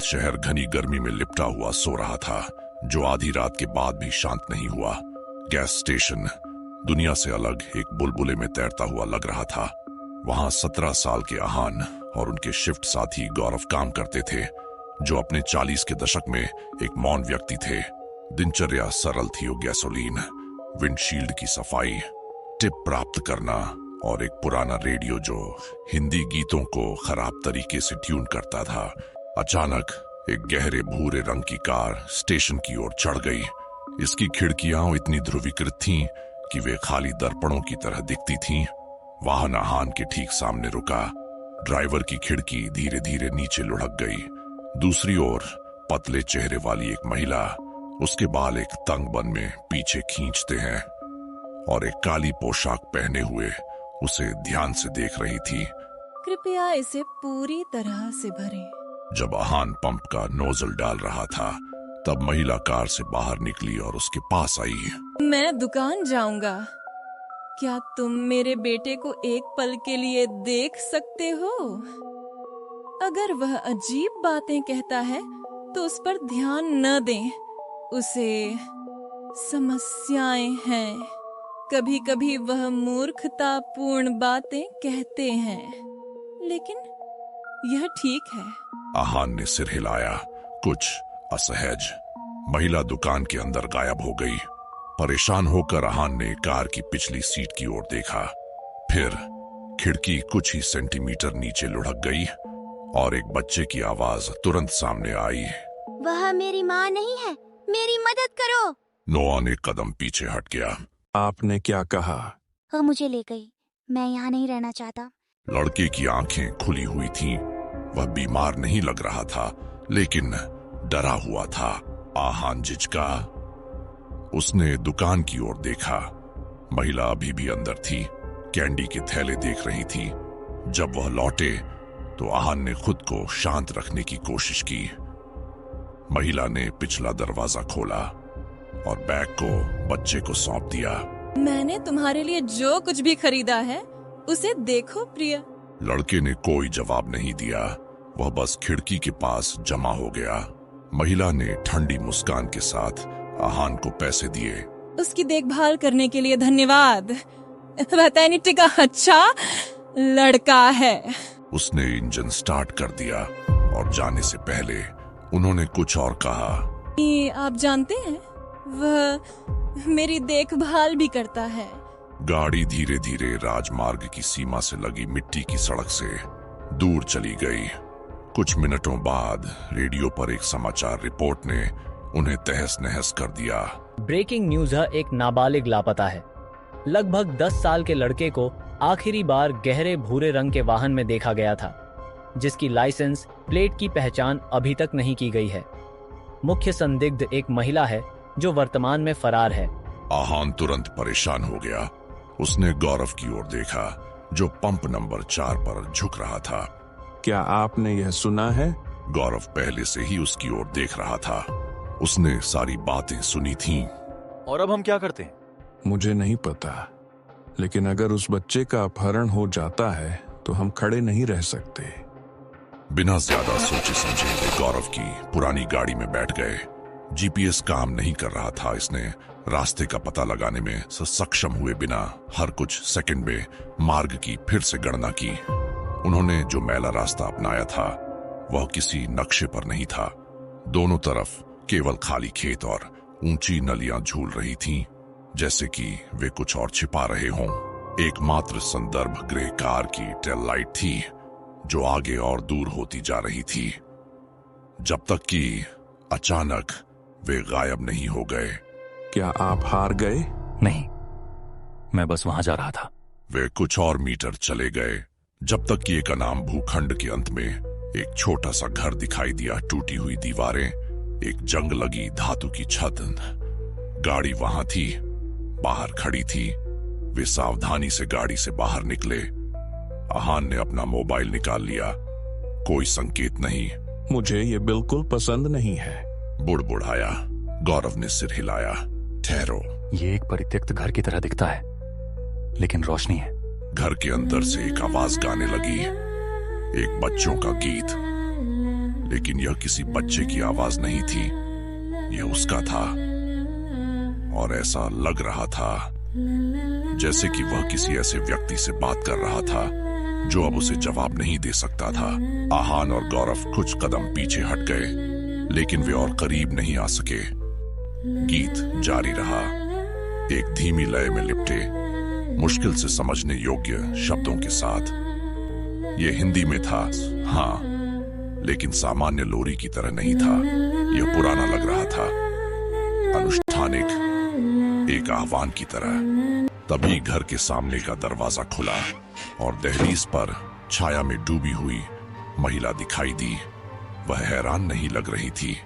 शहर घनी गर्मी में लिपटा हुआ सो रहा था, जो आधी रात के बाद भी शांत नहीं हुआ। गैस स्टेशन दुनिया से अलग एक बुलबुले में तैरता हुआ लग रहा था। वहां 17 साल के आहान और उनके शिफ्ट साथी गौरव काम करते थे, जो अपने 40 के दशक में एक मौन व्यक्ति थे। दिनचर्या सरल थी। गैसोलीन, विंडशील्ड की सफाई, टिप प्राप्त करना और एक पुराना रेडियो जो हिंदी गीतों को खराब तरीके से ट्यून करता था। अचानक एक गहरे भूरे रंग की कार स्टेशन की ओर चढ़ गई। इसकी खिड़कियां इतनी ध्रुवीकृत थीं कि वे खाली दर्पणों की तरह दिखती थीं। वाहन आहान के ठीक सामने रुका। ड्राइवर की खिड़की धीरे धीरे नीचे लुढ़क गई। दूसरी ओर पतले चेहरे वाली एक महिला, उसके बाल एक तंग बन में पीछे खींचते हैं, और एक काली पोशाक पहने हुए उसे ध्यान से देख रही थी। कृपया इसे पूरी तरह से भरें। जब आहान पंप का नोजल डाल रहा था, तब महिला कार से बाहर निकली और उसके पास आई। मैं दुकान जाऊंगा। क्या तुम मेरे बेटे को एक पल के लिए देख सकते हो? अगर वह अजीब बातें कहता है तो उस पर ध्यान न दें। उसे समस्याएं हैं। कभी कभी वह मूर्खतापूर्ण बातें कहते हैं, लेकिन यह ठीक है। आहान ने सिर हिलाया, कुछ असहज। महिला दुकान के अंदर गायब हो गई। परेशान होकर आहान ने कार की पिछली सीट की ओर देखा। फिर खिड़की कुछ ही सेंटीमीटर नीचे लुढ़क गई और एक बच्चे की आवाज तुरंत सामने आई। वह मेरी माँ नहीं है, मेरी मदद करो। नोआ ने कदम पीछे हट गया। आपने क्या कहा? वह मुझे ले गई। मैं यहाँ नहीं रहना चाहता। लड़के की आंखें खुली हुई थीं। वह बीमार नहीं लग रहा था, लेकिन डरा हुआ था। आहान झिझका। उसने दुकान की ओर देखा। महिला अभी भी अंदर थी, कैंडी के थैले देख रही थी। जब वह लौटे तो आहान ने खुद को शांत रखने की कोशिश की। महिला ने पिछला दरवाजा खोला और बैग को बच्चे को सौंप दिया। मैंने तुम्हारे लिए जो कुछ भी खरीदा है उसे देखो प्रिय। लड़के ने कोई जवाब नहीं दिया। वह बस खिड़की के पास जमा हो गया। महिला ने ठंडी मुस्कान के साथ आहान को पैसे दिए। उसकी देखभाल करने के लिए धन्यवाद। वह तैनिटी का अच्छा लड़का है। उसने इंजन स्टार्ट कर दिया और जाने से पहले उन्होंने कुछ और कहा। आप जानते हैं, वह मेरी देखभाल भी करता है। गाड़ी धीरे धीरे राजमार्ग की सीमा से लगी मिट्टी की सड़क से दूर चली गई। कुछ मिनटों बाद रेडियो पर एक समाचार रिपोर्ट ने उन्हें तहस नहस कर दिया। ब्रेकिंग न्यूज है, एक नाबालिग लापता है। लगभग 10 साल के लड़के को आखिरी बार गहरे भूरे रंग के वाहन में देखा गया था, जिसकी लाइसेंस प्लेट की पहचान अभी तक नहीं की गई है। मुख्य संदिग्ध एक महिला है जो वर्तमान में फरार है। आहान तुरंत परेशान हो गया। उसने गौरव की ओर देखा, जो पंप नंबर 4 पर झुक रहा था। क्या आपने यह सुना है? गौरव पहले से ही उसकी ओर देख रहा था। उसने सारी बातें सुनी थीं। और अब हम क्या करते हैं? मुझे नहीं पता, लेकिन अगर उस बच्चे का अपहरण हो जाता है तो हम खड़े नहीं रह सकते। बिना ज्यादा सोचे समझे वे गौरव की पुरानी गाड़ी में बैठ गए। जीपीएस काम नहीं कर रहा था। इसने रास्ते का पता लगाने में सक्षम हुए बिना हर कुछ सेकंड में मार्ग की फिर से गणना की। उन्होंने जो मैला रास्ता अपनाया था वह किसी नक्शे पर नहीं था। दोनों तरफ केवल खाली खेत और ऊंची नलियां झूल रही थीं, जैसे कि वे कुछ और छिपा रहे हों। एकमात्र संदर्भ ग्रे कार की टेल लाइट थी, जो आगे और दूर होती जा रही थी, जब तक कि अचानक वे गायब नहीं हो गए। क्या आप हार गए? नहीं, मैं बस वहां जा रहा था। वे कुछ और मीटर चले गए, जब तक कि एक अनाम भूखंड के अंत में एक छोटा सा घर दिखाई दिया। टूटी हुई दीवारें, एक जंग लगी धातु की छत। गाड़ी वहां थी, बाहर खड़ी थी। वे सावधानी से गाड़ी से बाहर निकले। आहान ने अपना मोबाइल निकाल लिया। कोई संकेत नहीं। मुझे ये बिल्कुल पसंद नहीं है। बुड़बुड़ाया। गौरव ने सिर हिलाया। ठहरो। ये एक परित्यक्त घर की तरह दिखता है, लेकिन रोशनी है। घर के अंदर से एक आवाज गाने लगी, एक बच्चों का गीत। लेकिन यह किसी बच्चे की आवाज नहीं थी, यह उसका था। और ऐसा लग रहा था जैसे कि वह किसी ऐसे व्यक्ति से बात कर रहा था जो अब उसे जवाब नहीं दे सकता था। आहान और गौरव कुछ कदम पीछे हट गए, लेकिन वे और करीब नहीं आ सके। गीत जारी रहा, एक धीमी लय में लिपटे, मुश्किल से समझने योग्य शब्दों के साथ। यह हिंदी में था, हाँ, लेकिन सामान्य लोरी की तरह नहीं था। यह पुराना लग रहा था, अनुष्ठानिक, एक आह्वान की तरह। तभी घर के सामने का दरवाजा खुला और दहलीज पर छाया में डूबी हुई महिला दिखाई दी। वह हैरान नहीं लग रही थी,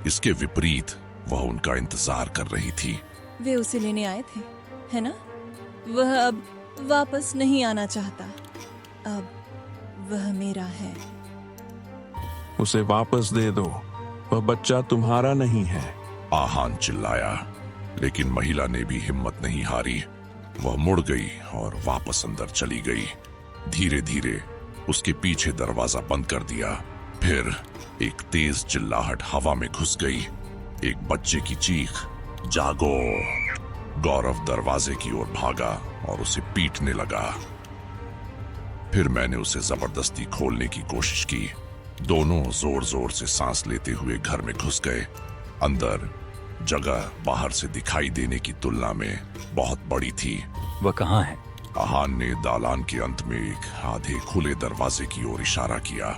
इसके विपरीत वह उनका इंतजार कर रही थी। वे उसे लेने आए थे, है ना? वह अब वापस नहीं आना चाहता। अब वह मेरा है। उसे वापस दे दो, वह बच्चा तुम्हारा नहीं है। आहान चिल्लाया, लेकिन महिला ने भी हिम्मत नहीं हारी। वह मुड़ गई और वापस अंदर चली गई। धीरे धीरे उसके पीछे दरवाजा बंद कर दिया। फिर एक तेज चिल्लाहट हवा में घुस गई, एक बच्चे की चीख, जागो! गौरव दरवाजे की ओर भागा और उसे पीटने लगा। फिर मैंने उसे जबरदस्ती खोलने की कोशिश की। दोनों जोर जोर से सांस लेते हुए घर में घुस गए। अंदर जगह बाहर से दिखाई देने की तुलना में बहुत बड़ी थी। वह कहाँ है? आहान ने दालान के अंत में एक आधे खुले दरवाजे की ओर इशारा किया।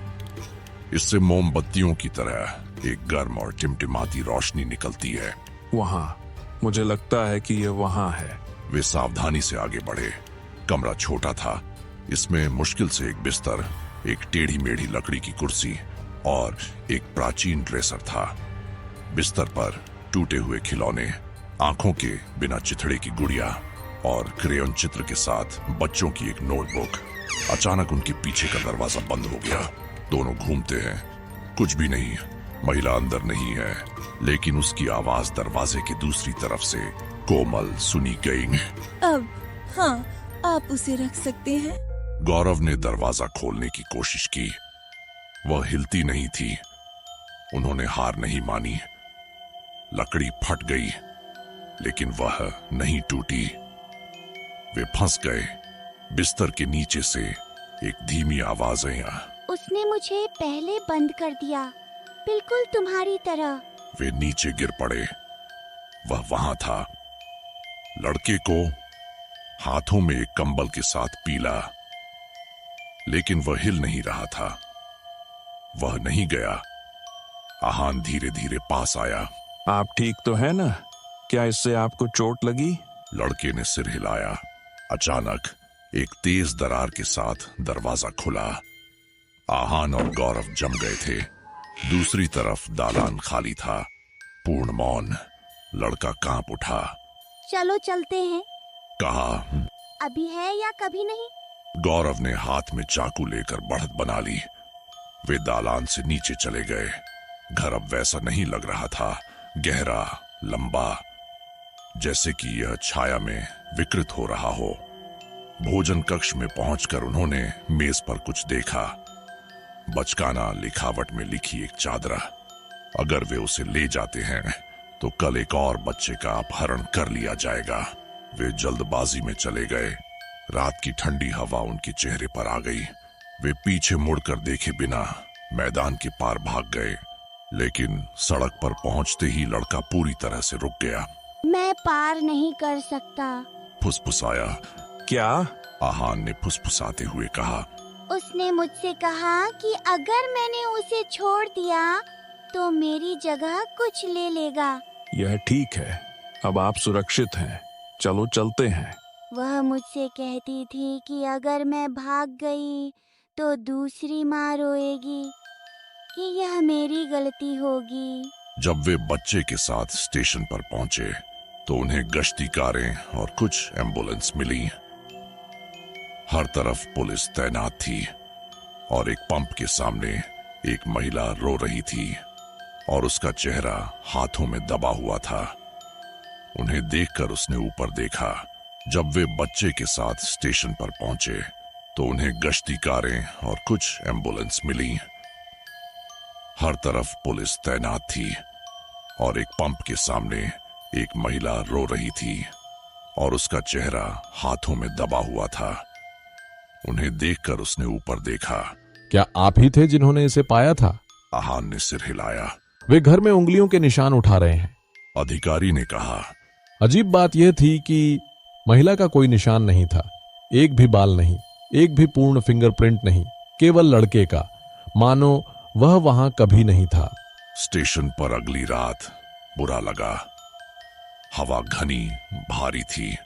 इससे मोमबत्तियों की तरह एक गर्म और टिमटिमाती रोशनी निकलती है। वहां, मुझे लगता है कि यह वहां है। वे सावधानी से आगे बढ़े। कमरा छोटा था, इसमें मुश्किल से एक बिस्तर, एक टेढ़ी मेढ़ी लकड़ी की कुर्सी और एक प्राचीन ड्रेसर था। बिस्तर पर टूटे हुए खिलौने, आंखों के बिना चिथड़े की गुड़िया और क्रेयॉन चित्र के साथ बच्चों की एक नोटबुक। अचानक उनके पीछे का दरवाजा बंद हो गया। दोनों घूमते हैं, कुछ भी नहीं, महिला अंदर नहीं है, लेकिन उसकी आवाज दरवाजे की दूसरी तरफ से कोमल सुनी गई। अब हाँ, आप उसे रख सकते हैं। गौरव ने दरवाजा खोलने की कोशिश की। वह हिलती नहीं थी। उन्होंने हार नहीं मानी। लकड़ी फट गई, लेकिन वह नहीं टूटी। वे फंस गए। बिस्तर के नीचे से एक धीमी आवाज आई। उसने मुझे पहले बंद कर दिया, बिल्कुल तुम्हारी तरह। वे नीचे गिर पड़े। वह वहां था, लड़के को हाथों में एक कंबल के साथ पीला, लेकिन वह हिल नहीं रहा था। वह नहीं गया। आहान धीरे धीरे पास आया। आप ठीक तो है ना? क्या इससे आपको चोट लगी? लड़के ने सिर हिलाया। अचानक एक तेज दरार के साथ दरवाजा खुला। आहान और गौरव जम गए थे। दूसरी तरफ दालान खाली था, पूर्ण मौन। लड़का कांप उठा। चलो चलते हैं। कहा। अभी है या कभी नहीं? गौरव ने हाथ में चाकू लेकर बढ़त बना ली। वे दालान से नीचे चले गए। घर अब वैसा नहीं लग रहा था, गहरा, लंबा, जैसे कि यह छाया में विकृत हो रहा हो। भोजन कक्ष में पहुंचकर उन्होंने मेज पर कुछ देखा। बचकाना लिखावट में लिखी एक चादर। अगर वे उसे ले जाते हैं तो कल एक और बच्चे का अपहरण कर लिया जाएगा। वे जल्दबाजी में चले गए। रात की ठंडी हवा उनके चेहरे पर आ गई। वे पीछे मुड़कर देखे बिना मैदान के पार भाग गए, लेकिन सड़क पर पहुंचते ही लड़का पूरी तरह से रुक गया। मैं पार नहीं कर सकता, फुसफुसाया। क्या? आहान ने फुसफुसाते हुए कहा। उसने मुझसे कहा कि अगर मैंने उसे छोड़ दिया तो मेरी जगह कुछ ले लेगा। यह ठीक है, अब आप सुरक्षित हैं। चलो चलते हैं। वह मुझसे कहती थी कि अगर मैं भाग गई तो दूसरी माँ रोएगी कि यह मेरी गलती होगी। जब वे बच्चे के साथ स्टेशन पर पहुंचे तो उन्हें गश्ती कारें और कुछ एम्बुलेंस मिली। हर तरफ पुलिस तैनात थी और एक पंप के सामने एक महिला रो रही थी और उसका चेहरा हाथों में दबा हुआ था। उन्हें देखकर उसने ऊपर देखा। जब वे बच्चे के साथ स्टेशन पर पहुंचे तो उन्हें गश्ती कारें और कुछ एम्बुलेंस मिली। हर तरफ पुलिस तैनात थी और एक पंप के सामने एक महिला रो रही थी और उसका चेहरा हाथों में दबा हुआ था। उन्हें देखकर उसने ऊपर देखा। क्या आप ही थे जिन्होंने इसे पाया था? आहान ने सिर हिलाया। वे घर में उंगलियों के निशान उठा रहे हैं। अधिकारी ने कहा। अजीब बात यह थी कि महिला का कोई निशान नहीं था, एक भी बाल नहीं, एक भी पूर्ण फिंगरप्रिंट नहीं, केवल लड़के का, मानो वह वहां कभी नहीं था। स्टेशन पर अगली रात बुरा लगा। हवा घनी भारी थी।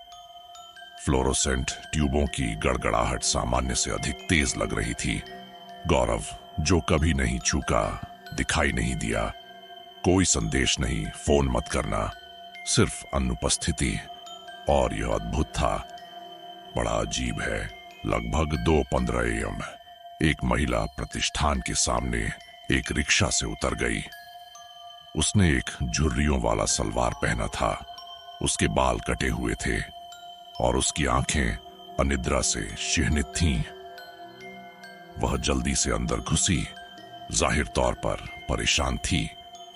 फ्लोरोसेंट ट्यूबों की गड़गड़ाहट सामान्य से अधिक तेज लग रही थी। गौरव, जो कभी नहीं चूका, दिखाई नहीं दिया। कोई संदेश नहीं, फोन मत करना, सिर्फ अनुपस्थिति। और यह अद्भुत था। बड़ा अजीब है। लगभग 2:15 AM एक महिला प्रतिष्ठान के सामने एक रिक्शा से उतर गई। उसने एक झुर्रियों वाला सलवार पहना था, उसके बाल कटे हुए थे और उसकी आंखें अनिद्रा से शिहनित थीं। वह जल्दी से अंदर घुसी, जाहिर तौर पर परेशान थी।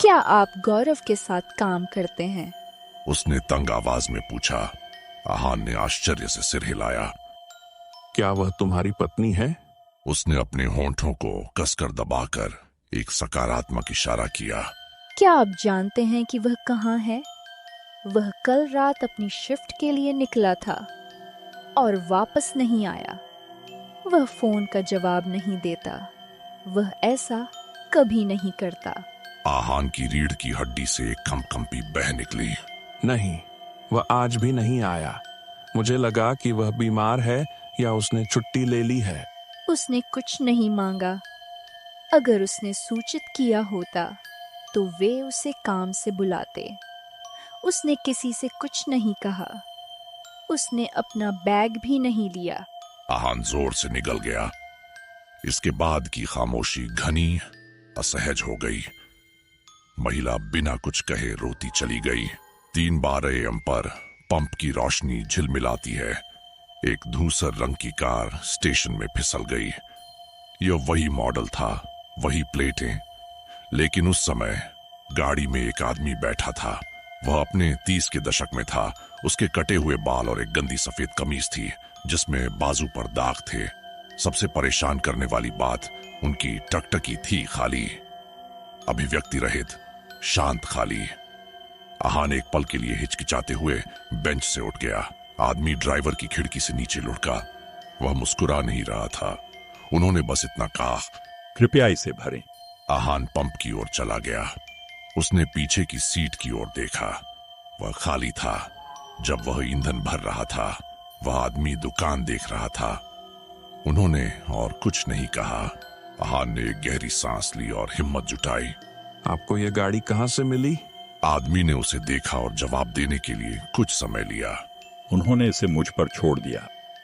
क्या आप गौरव के साथ काम करते हैं? उसने तंग आवाज में पूछा। आहान ने आश्चर्य से सिर हिलाया। क्या वह तुम्हारी पत्नी है? उसने अपने होंठों को कसकर दबाकर एक सकारात्मक इशारा किया। क्या आप जानते हैं कि वह कहाँ है? वह कल रात अपनी शिफ्ट के लिए निकला था और वापस नहीं आया। वह फोन का जवाब नहीं देता। वह ऐसा कभी नहीं करता। आहान की रीढ़ की हड्डी से एक कंपकंपी बह निकली। नहीं, वह आज भी नहीं आया। मुझे लगा कि वह बीमार है या उसने छुट्टी ले ली है। उसने कुछ नहीं मांगा। अगर उसने सूचित किया होता तो वे उसे काम से बुलाते। उसने किसी से कुछ नहीं कहा। उसने अपना बैग भी नहीं लिया। आहान जोर से निगल गया। इसके बाद की खामोशी घनी, असहज हो गई। महिला बिना कुछ कहे रोती चली गई। 3:12 AM पर पंप की रोशनी झिलमिलाती है। एक धूसर रंग की कार स्टेशन में फिसल गई। यह वही मॉडल था, वही प्लेटें, लेकिन उस समय गाड़ी में एक आदमी बैठा था। वह अपने 30 के दशक में था। उसके कटे हुए बाल और एक गंदी सफेद कमीज थी जिसमें बाजू पर दाग थे। सबसे परेशान करने वाली बात, उनकी टकटकी थी खाली, अभिव्यक्ति रहित, शांत खाली। आहान एक पल के लिए हिचकिचाते हुए बेंच से उठ गया। आदमी ड्राइवर की खिड़की से नीचे लुढ़का। वह मुस्कुरा नहीं रहा था। उन्होंने बस इतना कहा, कृपया इसे भरें। आहान पंप की ओर चला गया। उसने पीछे की सीट की ओर देखा। वह खाली था। जब वह ईंधन भर रहा था, वह आदमी दुकान देख रहा था। उन्होंने और कुछ नहीं कहा। आहान ने एक गहरी सांस ली और हिम्मत जुटाई। आपको यह गाड़ी कहाँ से मिली? आदमी ने उसे देखा और जवाब देने के लिए कुछ समय लिया। उन्होंने इसे मुझ पर छोड़ दिया।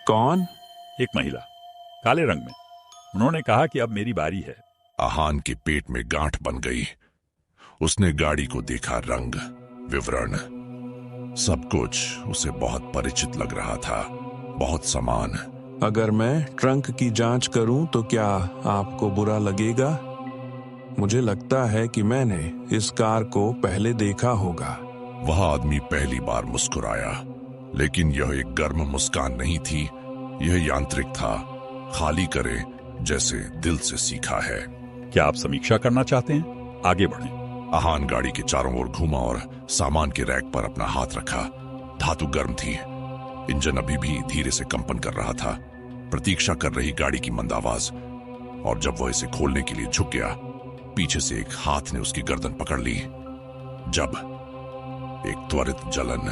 कौन? एक महिला, काले रंग में। उन्होंने कहा कि अब मेरी बारी है। आहान के पेट में गांठ बन गई। उसने गाड़ी को देखा। रंग, विवरण, सब कुछ उसे बहुत परिचित लग रहा था, बहुत समान। अगर मैं ट्रंक की जांच करूं तो क्या आपको बुरा लगेगा? मुझे लगता है कि मैंने इस कार को पहले देखा होगा। वह आदमी पहली बार मुस्कुराया, लेकिन यह एक गर्म मुस्कान नहीं थी। यह यांत्रिक था, खाली करे जैसे दिल से सीखा है। क्या आप समीक्षा करना चाहते हैं? आगे बढ़ें। आहान गाड़ी के चारों ओर घूमा और सामान के रैक पर अपना हाथ रखा। धातु गर्म थी। इंजन अभी भी धीरे से कंपन कर रहा था। प्रतीक्षा कर रही गाड़ी की मंद आवाज। और जब वह इसे खोलने के लिए झुक गया, पीछे से एक हाथ ने उसकी गर्दन पकड़ ली। जब एक त्वरित जलन,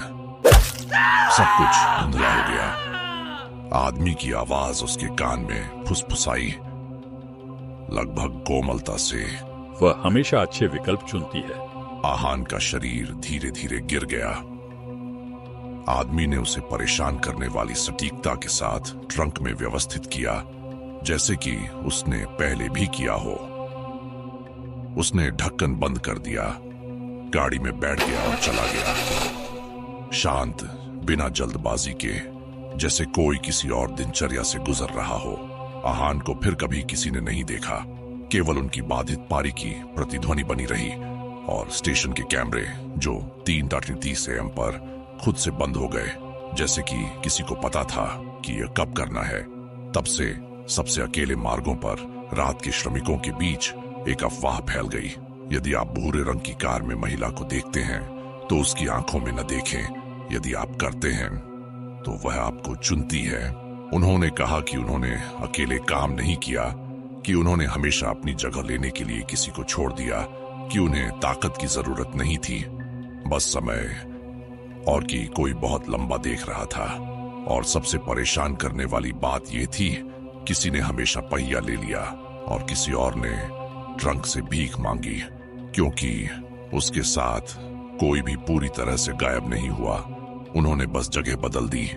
सब कुछ धुंधला हो गया। आदमी की आवाज उसके कान में फुसफुसाई, लगभग कोमलता से। वह हमेशा अच्छे विकल्प चुनती है। आहान का शरीर धीरे धीरे गिर गया। आदमी ने उसे परेशान करने वाली सटीकता के साथ ट्रंक में व्यवस्थित किया, जैसे कि उसने पहले भी किया हो। उसने ढक्कन बंद कर दिया, गाड़ी में बैठ गया और चला गया, शांत, बिना जल्दबाजी के, जैसे कोई किसी और दिनचर्या से गुजर रहा हो। आहान को फिर कभी किसी ने नहीं देखा। केवल उनकी बाधित पारी की प्रतिध्वनि बनी रही और स्टेशन के कैमरे जो 3:30 AM पर खुद से बंद हो गए, जैसे कि किसी को पता था कि यह कब करना है। तब से सबसे अकेले मार्गों पर रात के श्रमिकों के बीच एक अफवाह फैल गई। यदि आप भूरे रंग की कार में महिला को देखते हैं तो उसकी आंखों में न देखें। यदि आप करते हैं तो वह आपको चुनती है। उन्होंने कहा कि उन्होंने अकेले काम नहीं किया, कि उन्होंने हमेशा अपनी जगह लेने के लिए किसी को छोड़ दिया, कि उन्हें ताकत की जरूरत नहीं थी, बस समय, और कि कोई बहुत लंबा देख रहा था। और सबसे परेशान करने वाली बात यह थी, किसी ने हमेशा पहिया ले लिया और किसी और ने ट्रंक से भीख मांगी, क्योंकि उसके साथ कोई भी पूरी तरह से गायब नहीं हुआ। उन्होंने बस जगह बदल दी